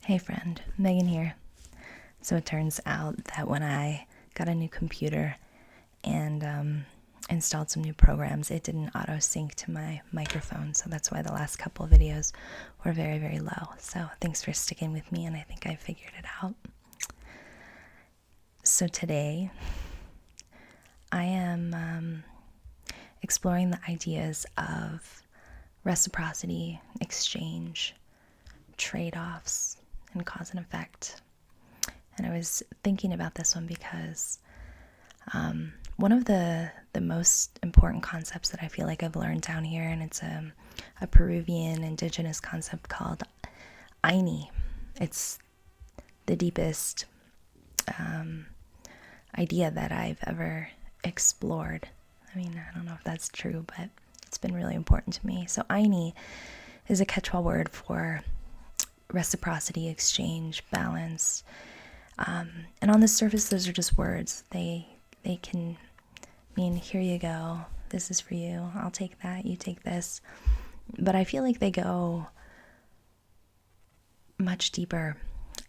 Hey friend, Megan here. So it turns out that when I got a new computer and installed some new programs, it didn't auto sync to my microphone. So that's why the last couple of videos were very, very low. So thanks for sticking with me, and I think I figured it out. So today I am exploring the ideas of reciprocity, exchange, trade-offs, and cause and effect. And I was thinking about this one because one of the most important concepts that I feel like I've learned down here, and it's a Peruvian indigenous concept called ayni. It's the deepest idea that I've ever explored. I mean, I don't know if that's true, but it's been really important to me. So ayni is a quechua word for reciprocity, exchange, balance. And on the surface, those are just words. They can mean, here you go, this is for you, I'll take that, you take this. But I feel like they go much deeper.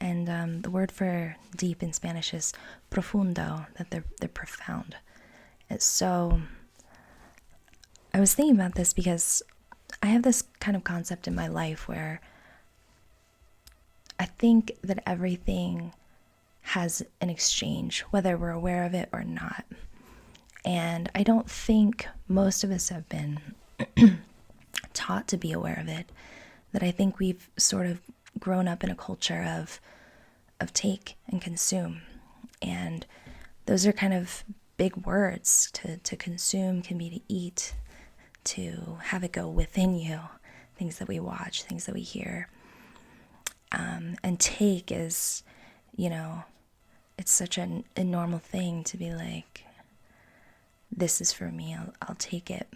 And the word for deep in Spanish is profundo, that they're profound. And so I was thinking about this because I have this kind of concept in my life where I think that everything has an exchange, whether we're aware of it or not. And I don't think most of us have been taught to be aware of it. That I think we've sort of grown up in a culture of take and consume. And those are kind of big words. To consume can be to eat, to have it go within you, things that we watch, things that we hear. And take is, it's such a normal thing to be like, this is for me, I'll take it.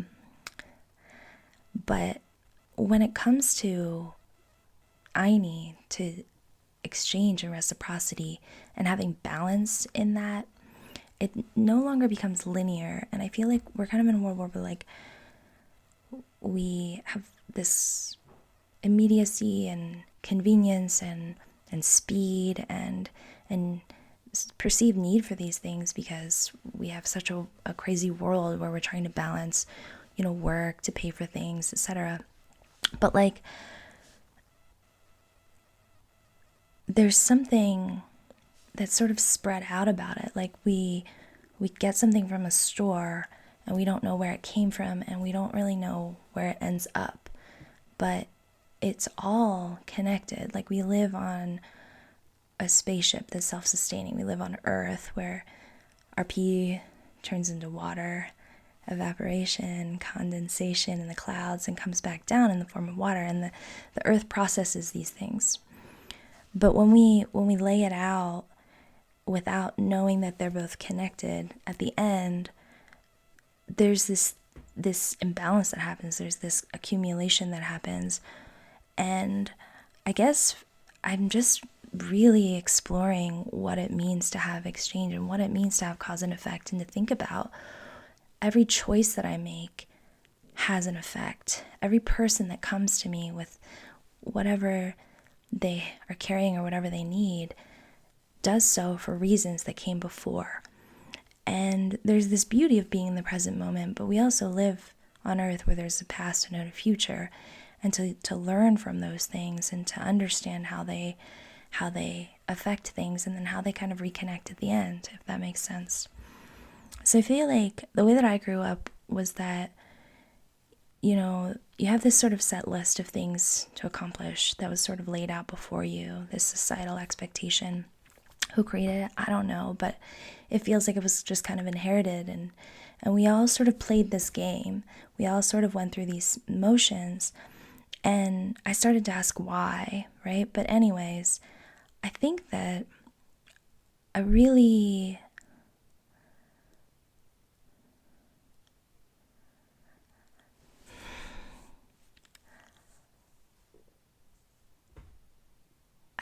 But when it comes to ayni, to exchange and reciprocity and having balance in that, it no longer becomes linear. And I feel like we're kind of in a world where we have this immediacy and convenience and speed and perceived need for these things because we have such a crazy world where we're trying to balance, work to pay for things, etc. But there's something that's sort of spread out about it. Like we get something from a store and we don't know where it came from and we don't really know where it ends up. But it's all connected. Like we live on a spaceship that's self-sustaining. We live on Earth where our pee turns into water, evaporation, condensation in the clouds, and comes back down in the form of water. And the Earth processes these things. But when we lay it out without knowing that they're both connected, at the end, there's this imbalance that happens. There's this accumulation that happens. And I guess I'm just really exploring what it means to have exchange and what it means to have cause and effect, and to think about every choice that I make has an effect. Every person that comes to me with whatever they are carrying or whatever they need does so for reasons that came before. And there's this beauty of being in the present moment, but we also live on Earth where there's a past and a future. And to learn from those things and to understand how they affect things, and then how they kind of reconnect at the end, if that makes sense. So I feel like the way that I grew up was that, you have this sort of set list of things to accomplish that was sort of laid out before you, this societal expectation. Who created it? I don't know, but it feels like it was just kind of inherited, and we all sort of played this game. We all sort of went through these motions. And I started to ask why, right? But anyways, I think that I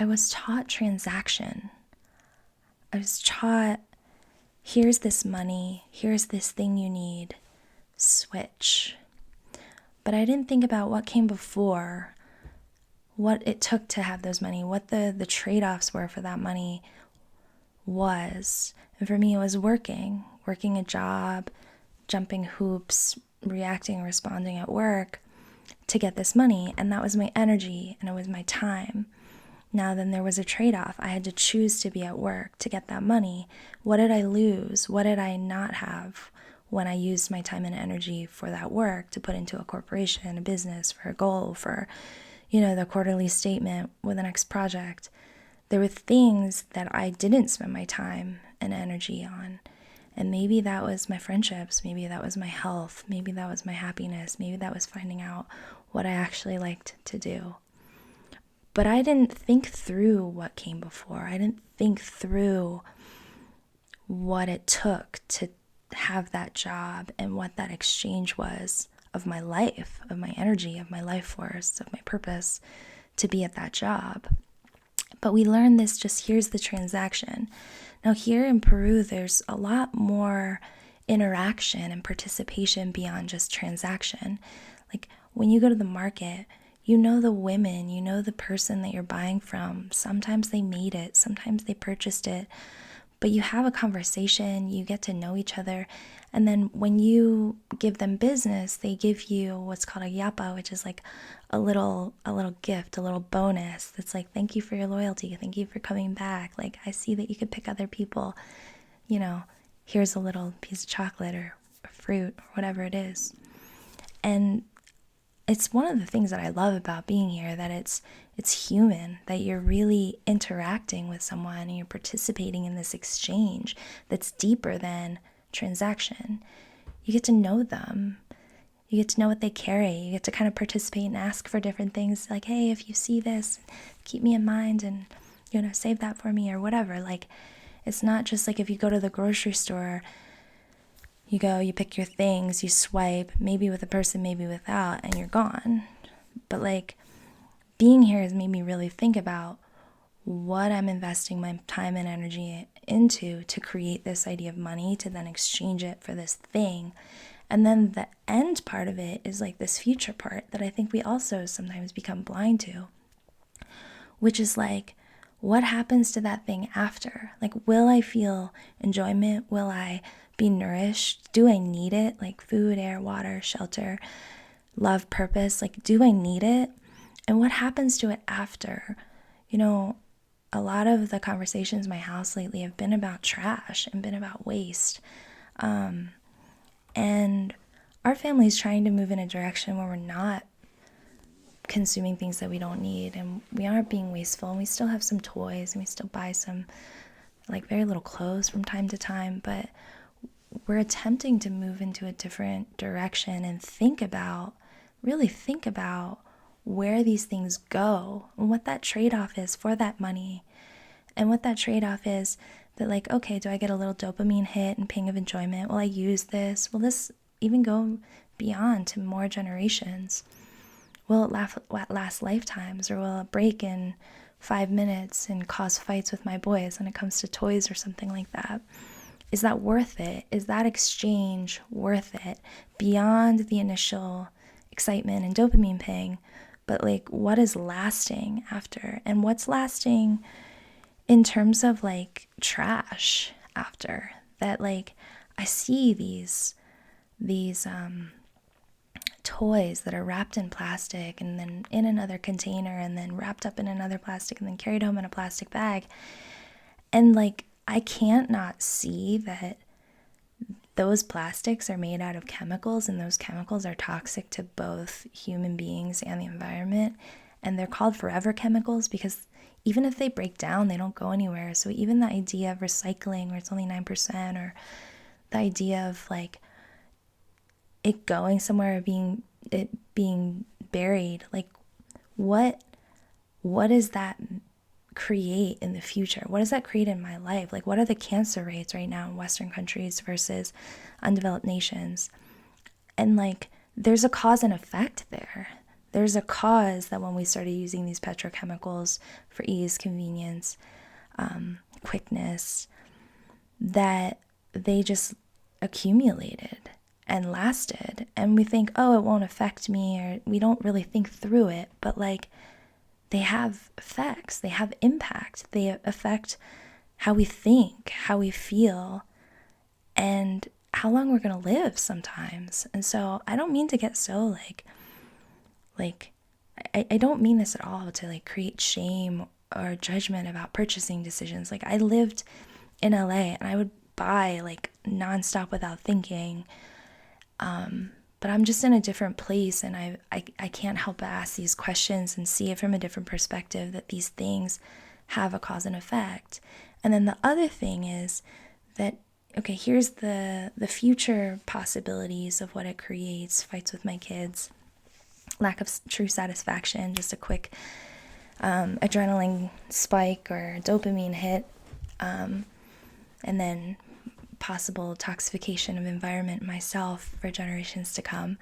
was taught transaction. I was taught, here's this money, here's this thing you need, switch. But I didn't think about what came before, what it took to have those money, what the trade-offs were for that money was. And for me, it was working a job, jumping hoops, reacting, responding at work to get this money. And that was my energy and it was my time. Now then there was a trade-off. I had to choose to be at work to get that money. What did I lose? What did I not have when I used my time and energy for that work to put into a corporation, a business, for a goal, for, the quarterly statement with the next project? There were things that I didn't spend my time and energy on. And maybe that was my friendships, maybe that was my health, maybe that was my happiness, maybe that was finding out what I actually liked to do. But I didn't think through what came before. I didn't think through what it took to have that job and what that exchange was of my life, of my energy, of my life force, of my purpose to be at that job. But we learned this just, here's the transaction. Now here in Peru, there's a lot more interaction and participation beyond just transaction. Like when you go to the market, the women, the person that you're buying from. Sometimes they made it, sometimes they purchased it, but you have a conversation, you get to know each other. And then when you give them business, they give you what's called a yapa, which is like a little gift, a little bonus. That's like, thank you for your loyalty. Thank you for coming back. Like, I see that you could pick other people, here's a little piece of chocolate or fruit or whatever it is. And it's one of the things that I love about being here, that it's human, that you're really interacting with someone and you're participating in this exchange that's deeper than transaction. You get to know them. You get to know what they carry. You get to kind of participate and ask for different things, like, hey, if you see this, keep me in mind and, save that for me or whatever. Like, it's not just like if you go to the grocery store, you go, you pick your things, you swipe, maybe with a person, maybe without, and you're gone. But like, being here has made me really think about what I'm investing my time and energy into to create this idea of money, to then exchange it for this thing. And then the end part of it is like this future part that I think we also sometimes become blind to, which is like, what happens to that thing after? Like, will I feel enjoyment? Will I be nourished? Do I need it? Like food, air, water, shelter, love, purpose. Like, do I need it? And what happens to it after? A lot of the conversations in my house lately have been about trash and been about waste. And our family's trying to move in a direction where we're not consuming things that we don't need, and we aren't being wasteful, and we still have some toys and we still buy some like very little clothes from time to time, but we're attempting to move into a different direction and really think about where these things go and what that trade-off is for that money, and what that trade-off is that, like, okay, do I get a little dopamine hit and ping of enjoyment? Will I use this? Will this even go beyond to more generations? Will it last lifetimes, or will it break in 5 minutes and cause fights with my boys when it comes to toys or something like that? Is that worth it? Is that exchange worth it beyond the initial excitement and dopamine ping? But like, what is lasting after? And what's lasting in terms of like trash after that? Like, I see these toys that are wrapped in plastic and then in another container and then wrapped up in another plastic and then carried home in a plastic bag. And like, I can't not see that those plastics are made out of chemicals, and those chemicals are toxic to both human beings and the environment. And they're called forever chemicals because even if they break down, they don't go anywhere. So even the idea of recycling where it's only 9%, or the idea of like it going somewhere, it being buried, like what does that create in the future? What does that create in my life? Like, what are the cancer rates right now in Western countries versus undeveloped nations? And like, there's a cause and effect there. There's a cause that when we started using these petrochemicals for ease, convenience, quickness, that they just accumulated and lasted. And we think, oh, it won't affect me, or we don't really think through it. But like, they have effects, they have impact, they affect how we think, how we feel, and how long we're going to live sometimes. And so I don't mean to get so I don't mean this at all to like create shame or judgment about purchasing decisions. Like, I lived in LA and I would buy like nonstop without thinking. But I'm just in a different place, and I can't help but ask these questions and see it from a different perspective, that these things have a cause and effect. And then the other thing is that, okay, here's the future possibilities of what it creates: fights with my kids, lack of true satisfaction, just a quick adrenaline spike or dopamine hit, and then possible toxification of environment myself for generations to come.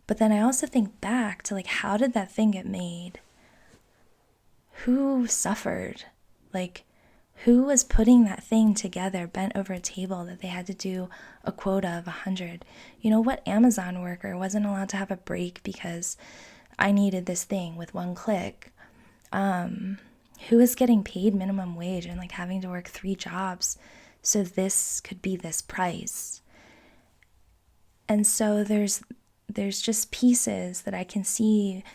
But then I also think back to, like, how did that thing get made? Who suffered? Like, who was putting that thing together, bent over a table, that they had to do a quota of 100? You know, what Amazon worker wasn't allowed to have a break because I needed this thing with one click? Who is getting paid minimum wage and like having to work 3 jobs so this could be this price? And so there's just pieces that I can see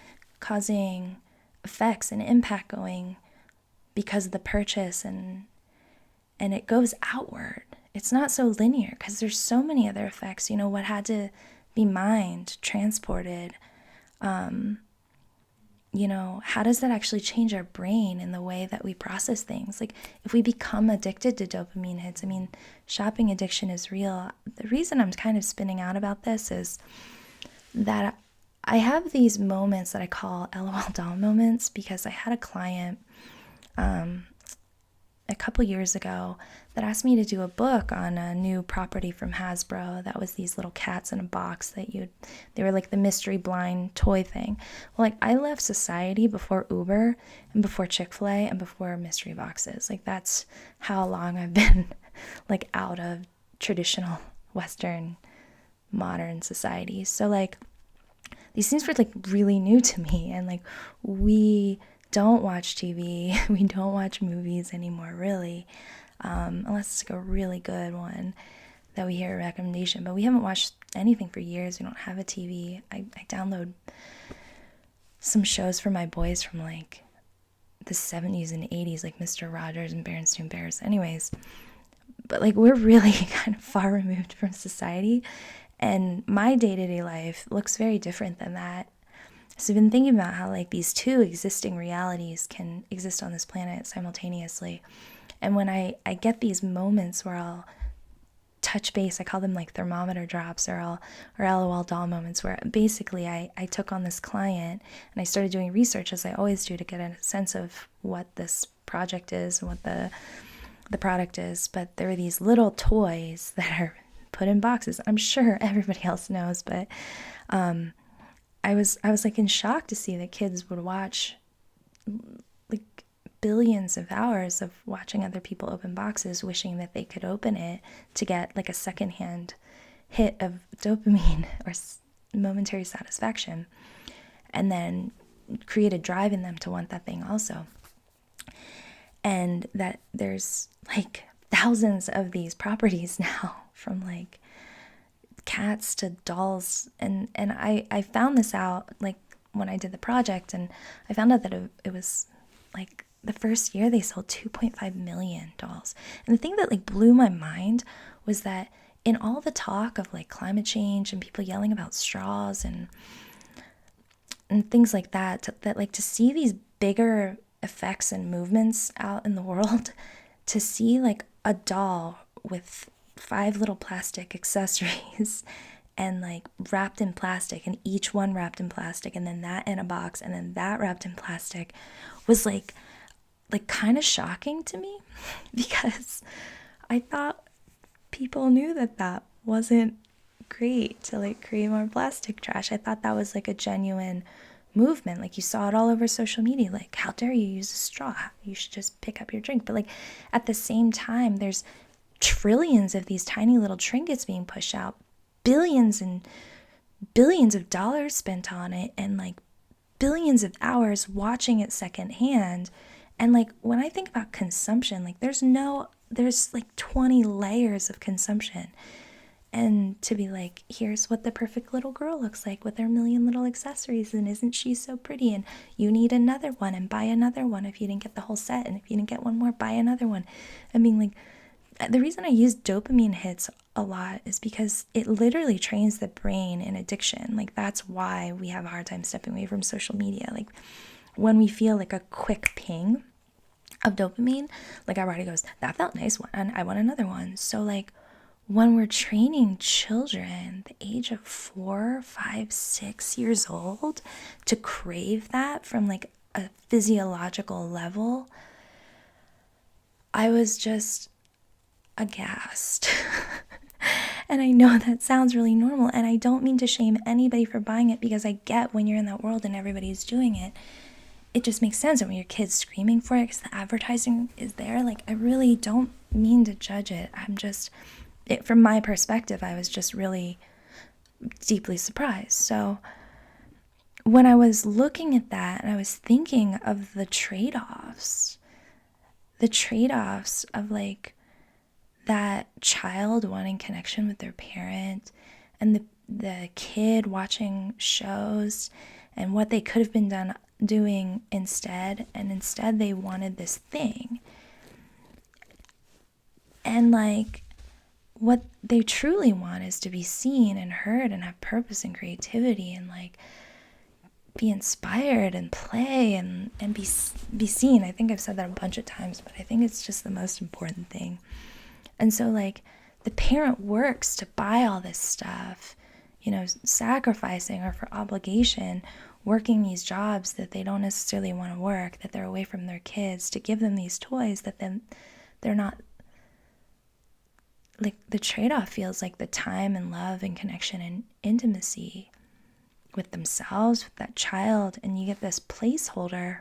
causing effects and impact going because of the purchase, and it goes outward. It's not so linear because there's so many other effects. You know, what had to be mined, transported, you know, how does that actually change our brain and the way that we process things? Like, if we become addicted to dopamine hits, I mean, shopping addiction is real. The reason I'm kind of spinning out about this is that I have these moments that I call LOL doll moments, because I had a client a couple years ago that asked me to do a book on a new property from Hasbro that was these little cats in a box that they were like the mystery blind toy thing. Well, like, I left society before Uber and before Chick-fil-A and before mystery boxes. Like, that's how long I've been like out of traditional Western modern society. So like, these things were like really new to me, and like, we don't watch TV, we don't watch movies anymore, really, unless it's like a really good one that we hear a recommendation. But we haven't watched anything for years. We don't have a TV. I download some shows for my boys from like the 70s and 80s, like Mr. Rogers and Berenstain Bears. Anyways, but like, we're really kind of far removed from society, and my day-to-day life looks very different than that. So I've been thinking about how like these two existing realities can exist on this planet simultaneously. And when I get these moments where I'll touch base, I call them like thermometer drops, or LOL doll moments, where basically I took on this client and I started doing research, as I always do, to get a sense of what this project is and what the product is. But there were these little toys that are put in boxes. I'm sure everybody else knows, but I was like in shock to see that kids would watch like billions of hours of watching other people open boxes, wishing that they could open it to get like a secondhand hit of dopamine or momentary satisfaction, and then create a drive in them to want that thing also. And that there's like thousands of these properties now, from like cats to dolls, and I found this out like when I did the project, and I found out that it was like the first year they sold 2.5 million dolls. And the thing that like blew my mind was that in all the talk of like climate change and people yelling about straws and things like that, that like to see these bigger effects and movements out in the world, to see like a doll with 5 little plastic accessories and like wrapped in plastic, and each one wrapped in plastic, and then that in a box, and then that wrapped in plastic, was like kind of shocking to me, because I thought people knew that wasn't great to like create more plastic trash. I thought that was like a genuine movement. Like, you saw it all over social media, like, how dare you use a straw, you should just pick up your drink. But like, at the same time, there's trillions of these tiny little trinkets being pushed out, billions and billions of dollars spent on it, and like billions of hours watching it secondhand. And like when I think about consumption, like there's like 20 layers of consumption. And to be like, here's what the perfect little girl looks like with her million little accessories, and isn't she so pretty? And you need another one, and buy another one if you didn't get the whole set, and if you didn't get one more, buy another one. I mean, like, the reason I use dopamine hits a lot is because it literally trains the brain in addiction. Like, that's why we have a hard time stepping away from social media. Like, when we feel like a quick ping of dopamine, like our body goes, that felt nice, and I want another one. So like when we're training children the age of 4, 5, 6 years old to crave that from like a physiological level, I was just aghast. And I know that sounds really normal, and I don't mean to shame anybody for buying it, because I get when you're in that world and everybody's doing it, it just makes sense. And when your kid's screaming for it because the advertising is there, like, I really don't mean to judge it. From my perspective, I was just really deeply surprised. So when I was looking at that, and I was thinking of the trade-offs of like that child wanting connection with their parent, and the kid watching shows and what they could have been doing instead, and instead they wanted this thing. And like, what they truly want is to be seen and heard and have purpose and creativity, and like be inspired and play and be seen. I think I've said that a bunch of times, but I think it's just the most important thing. And so like the parent works to buy all this stuff, sacrificing or for obligation, working these jobs that they don't necessarily want to work, that they're away from their kids, to give them these toys that then they're not. Like, the trade-off feels like the time and love and connection and intimacy with themselves, with that child, and you get this placeholder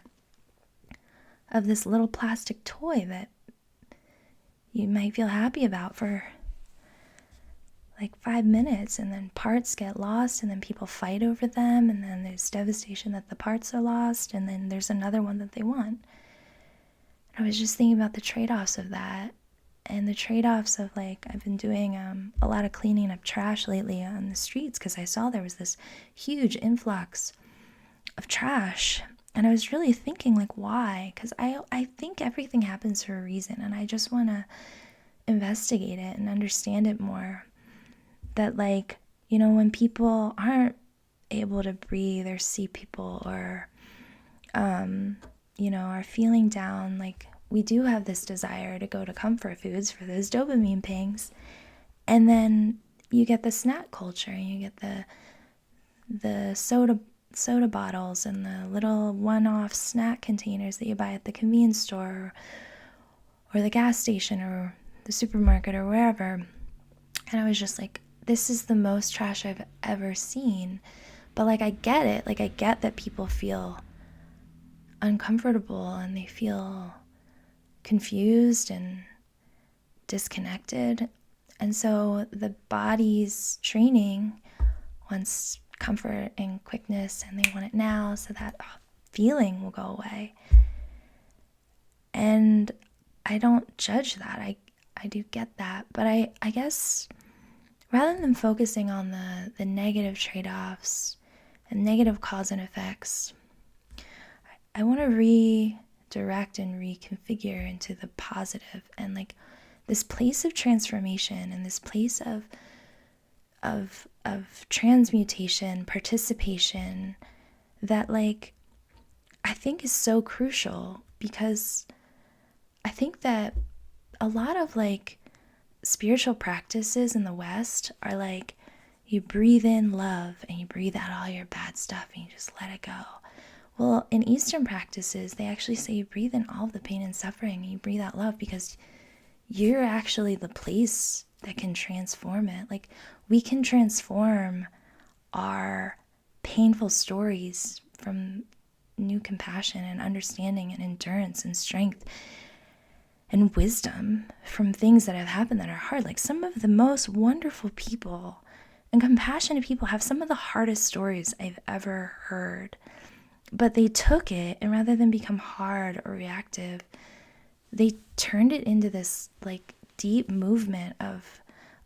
of this little plastic toy that you might feel happy about for like 5 minutes, and then parts get lost, and then people fight over them, and then there's devastation that the parts are lost, and then there's another one that they want. And I was just thinking about the trade-offs of that. And the trade-offs of like, I've been doing a lot of cleaning up trash lately on the streets, because I saw there was this huge influx of trash. And I was really thinking like, why? Because I think everything happens for a reason, and I just want to investigate it and understand it more. That like, when people aren't able to breathe or see people, or are feeling down, like, we do have this desire to go to comfort foods for those dopamine pings. And then you get the snack culture, and you get the soda bottles and the little one-off snack containers that you buy at the convenience store or the gas station or the supermarket or wherever. And I was just like, this is the most trash I've ever seen. But like, I get it. Like, I get that people feel uncomfortable and they feel confused and disconnected. And so the body's training wants comfort and quickness, and they want it now, so that feeling will go away. And I don't judge that. I do get that. But I guess rather than focusing on the negative trade-offs and negative cause and effects, I want to redirect and reconfigure into the positive, and like this place of transformation, and this place of transmutation, participation, that like I think is so crucial. Because I think that a lot of like spiritual practices in the West are like, you breathe in love and you breathe out all your bad stuff and you just let it go. Well, in Eastern practices, they actually say you breathe in all of the pain and suffering and you breathe out love, because you're actually the place that can transform it. Like, we can transform our painful stories from new compassion and understanding and endurance and strength and wisdom from things that have happened that are hard. Like, some of the most wonderful people and compassionate people have some of the hardest stories I've ever heard. But they took it, and rather than become hard or reactive, they turned it into this like deep movement of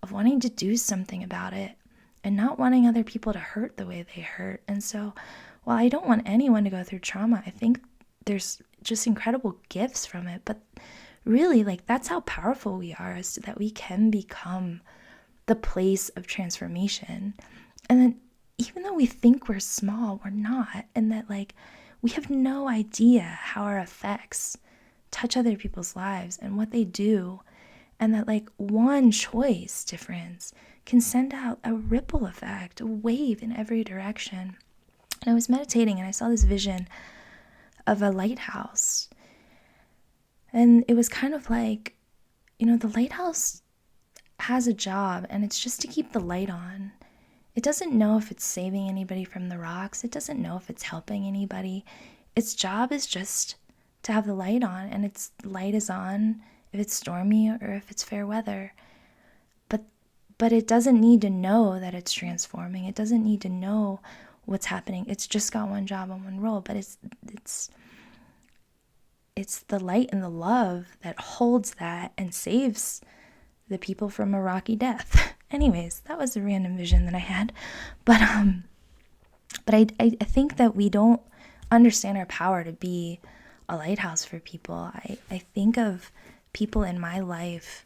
wanting to do something about it and not wanting other people to hurt the way they hurt. And so, while I don't want anyone to go through trauma, I think there's just incredible gifts from it. But really, like, that's how powerful we are, is that we can become the place of transformation. And then even though we think we're small, we're not. And that, like, we have no idea how our effects touch other people's lives and what they do. And that, like, one choice difference can send out a ripple effect, a wave in every direction. And I was meditating and I saw this vision of a lighthouse. And it was kind of like, the lighthouse has a job, and it's just to keep the light on. It doesn't know if it's saving anybody from the rocks. It doesn't know if it's helping anybody. Its job is just to have the light on, and its light is on if it's stormy or if it's fair weather. But it doesn't need to know that it's transforming. It doesn't need to know what's happening. It's just got one job and one role, but it's the light and the love that holds that and saves the people from a rocky death. Anyways, that was a random vision that I had. But I think that we don't understand our power to be a lighthouse for people. I think of people in my life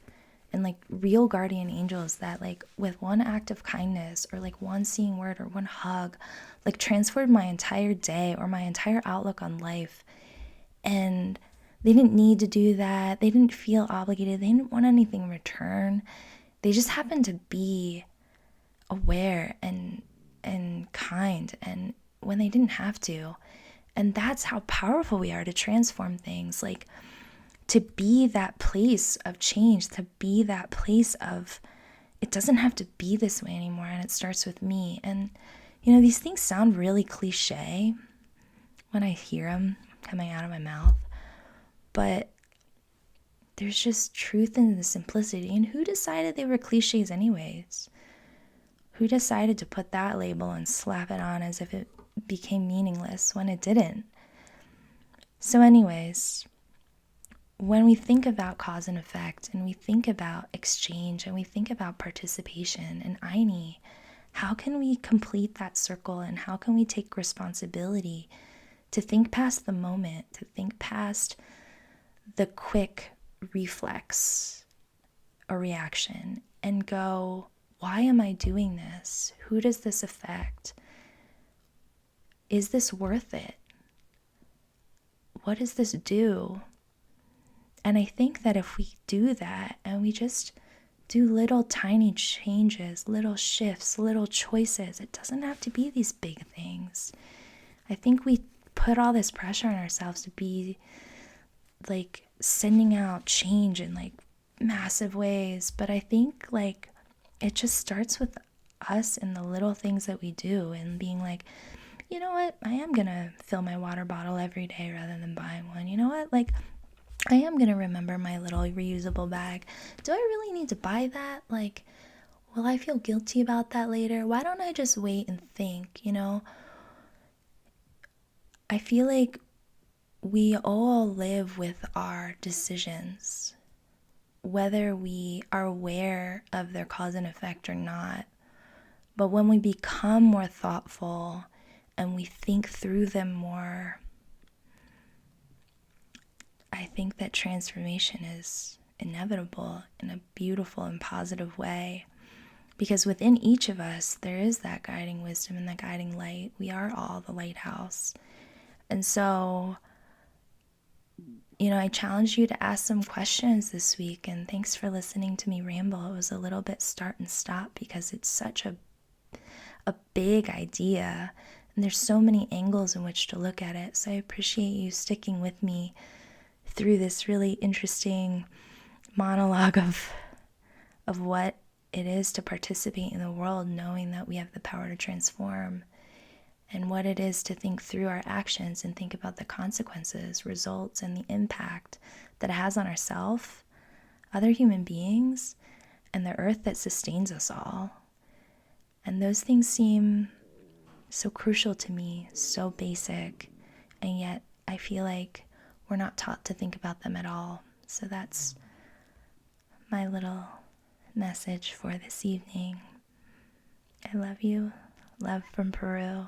and like real guardian angels that, like, with one act of kindness or like one seeing word or one hug, like, transformed my entire day or my entire outlook on life. And they didn't need to do that. They didn't feel obligated. They didn't want anything in return. They just happened to be aware and kind, and when they didn't have to. And that's how powerful we are to transform things, like to be that place of change, to be that place of, it doesn't have to be this way anymore, and it starts with me. And these things sound really cliche when I hear them coming out of my mouth, but there's just truth in the simplicity. And who decided they were cliches anyways? Who decided to put that label and slap it on as if it became meaningless when it didn't? So anyways, when we think about cause and effect, and we think about exchange, and we think about participation and ayni, how can we complete that circle, and how can we take responsibility to think past the moment, to think past the quick reflex or reaction, and go, why am I doing this? Who does this affect? Is this worth it? What does this do? And I think that if we do that, and we just do little tiny changes, little shifts, little choices, it doesn't have to be these big things. I think we put all this pressure on ourselves to be like sending out change in like massive ways. But I think like it just starts with us and the little things that we do, and being like, you know what, I am gonna fill my water bottle every day rather than buying one. You know what, like, I am gonna remember my little reusable bag. Do I really need to buy that? Like, will I feel guilty about that later? Why don't I just wait and think? I feel like we all live with our decisions, whether we are aware of their cause and effect or not. But when we become more thoughtful and we think through them more, I think that transformation is inevitable in a beautiful and positive way. Because within each of us, there is that guiding wisdom and that guiding light. We are all the lighthouse. And so, I challenge you to ask some questions this week. And thanks for listening to me ramble. It was a little bit start and stop because it's such a big idea. And there's so many angles in which to look at it. So I appreciate you sticking with me through this really interesting monologue of what it is to participate in the world, knowing that we have the power to transform, and what it is to think through our actions and think about the consequences, results, and the impact that it has on ourselves, other human beings, and the earth that sustains us all. And those things seem so crucial to me, so basic, and yet I feel like we're not taught to think about them at all. So that's my little message for this evening. I love you. Love from Peru.